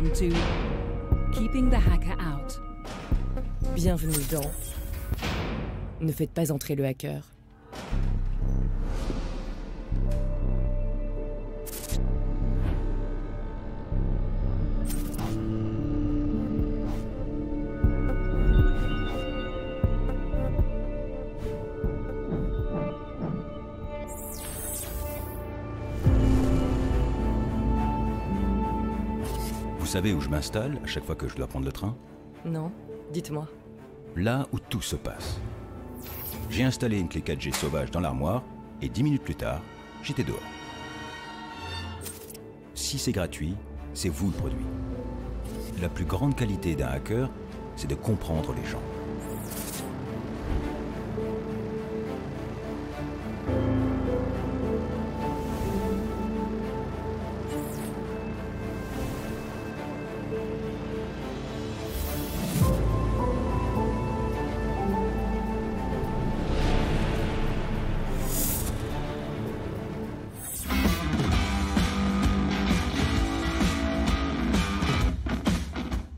Welcome to Keeping the Hacker Out. Bienvenue dans Ne faites pas entrer le hacker. Vous savez où je m'installe à chaque fois que je dois prendre le train? Non, dites-moi. Là où tout se passe. J'ai installé une clé 4G sauvage dans l'armoire et 10 minutes plus tard, j'étais dehors. Si c'est gratuit, c'est vous le produit. La plus grande qualité d'un hacker, c'est de comprendre les gens.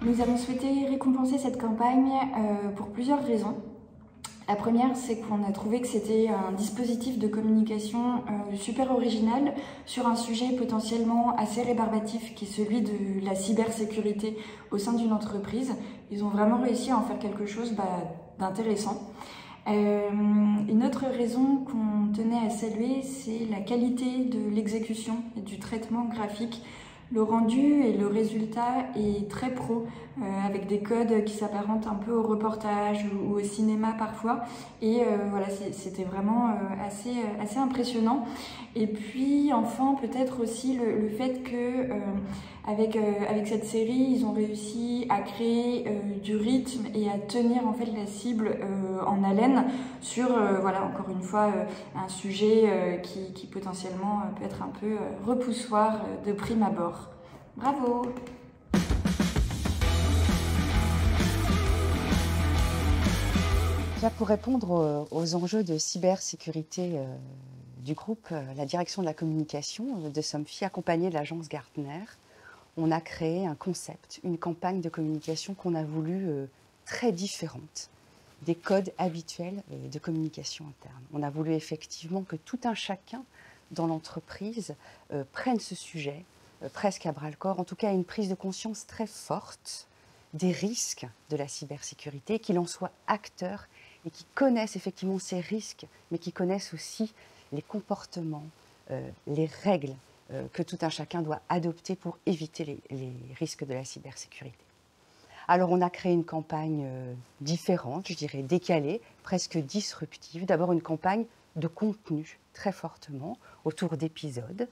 Nous avons souhaité récompenser cette campagne pour plusieurs raisons. La première, c'est qu'on a trouvé que c'était un dispositif de communication super original sur un sujet potentiellement assez rébarbatif qui est celui de la cybersécurité au sein d'une entreprise. Ils ont vraiment réussi à en faire quelque chose d'intéressant. Une autre raison qu'on tenait à saluer, c'est la qualité de l'exécution et du traitement graphique. Le rendu et le résultat est très pro, avec des codes qui s'apparentent un peu au reportage ou au cinéma parfois. Et voilà, c'était vraiment assez impressionnant. Et puis enfin, peut-être aussi le fait que avec cette série, ils ont réussi à créer du rythme et à tenir en fait la cible en haleine sur, voilà, encore une fois, un sujet qui potentiellement peut être un peu repoussoir de prime abord. Bravo! Là, pour répondre aux enjeux de cybersécurité du groupe, la direction de la communication de Somfy, accompagnée de l'agence Gartner, on a créé un concept, une campagne de communication qu'on a voulu très différente des codes habituels de communication interne. On a voulu effectivement que tout un chacun dans l'entreprise prenne ce sujet presque à bras-le-corps, en tout cas une prise de conscience très forte des risques de la cybersécurité, qu'il en soit acteur et qui connaissent effectivement ces risques, mais qui connaissent aussi les comportements, les règles que tout un chacun doit adopter pour éviter les risques de la cybersécurité. Alors on a créé une campagne différente, je dirais décalée, presque disruptive. D'abord une campagne de contenu très fortement autour d'épisodes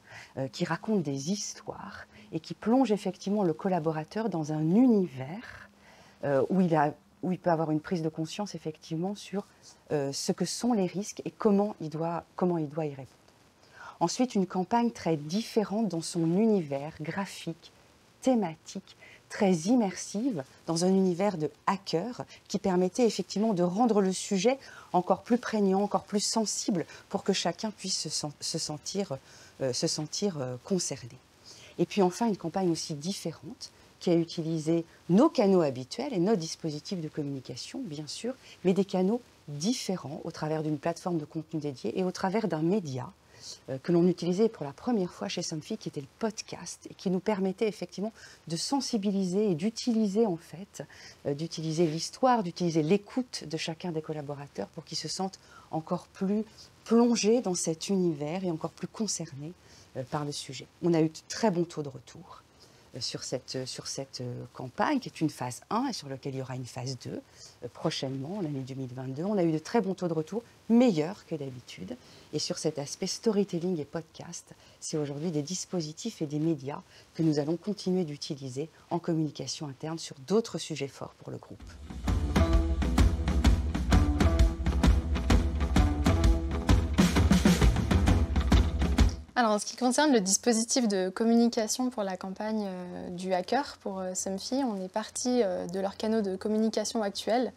qui racontent des histoires et qui plongent effectivement le collaborateur dans un univers où il peut avoir une prise de conscience effectivement sur ce que sont les risques et comment il doit y répondre. Ensuite, une campagne très différente dans son univers graphique, thématique, très immersive, dans un univers de hacker qui permettait effectivement de rendre le sujet encore plus prégnant, encore plus sensible pour que chacun puisse se sentir concerné. Et puis enfin, une campagne aussi différente qui a utilisé nos canaux habituels et nos dispositifs de communication, bien sûr, mais des canaux différents au travers d'une plateforme de contenu dédiée et au travers d'un média que l'on utilisait pour la première fois chez Somfy, qui était le podcast, et qui nous permettait effectivement de sensibiliser et d'utiliser en fait, d'utiliser l'histoire, d'utiliser l'écoute de chacun des collaborateurs pour qu'ils se sentent encore plus plongés dans cet univers et encore plus concernés par le sujet. On a eu de très bons taux de retour sur cette campagne, qui est une phase 1 et sur laquelle il y aura une phase 2 prochainement, l'année 2022. On a eu de très bons taux de retour, meilleurs que d'habitude. Et sur cet aspect storytelling et podcast, c'est aujourd'hui des dispositifs et des médias que nous allons continuer d'utiliser en communication interne sur d'autres sujets forts pour le groupe. Alors, en ce qui concerne le dispositif de communication pour la campagne du hacker pour Somfy, on est parti de leurs canaux de communication actuels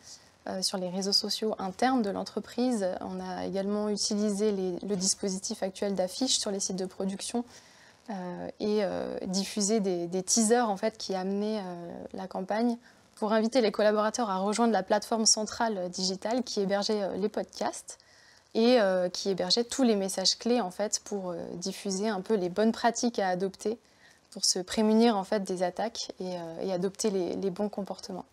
sur les réseaux sociaux internes de l'entreprise. On a également utilisé le dispositif actuel d'affiches sur les sites de production et diffuser des teasers en fait, qui amenaient la campagne pour inviter les collaborateurs à rejoindre la plateforme centrale digitale qui hébergeait les podcasts et qui hébergeait tous les messages clés en fait, pour diffuser un peu les bonnes pratiques à adopter pour se prémunir en fait, des attaques et adopter les bons comportements.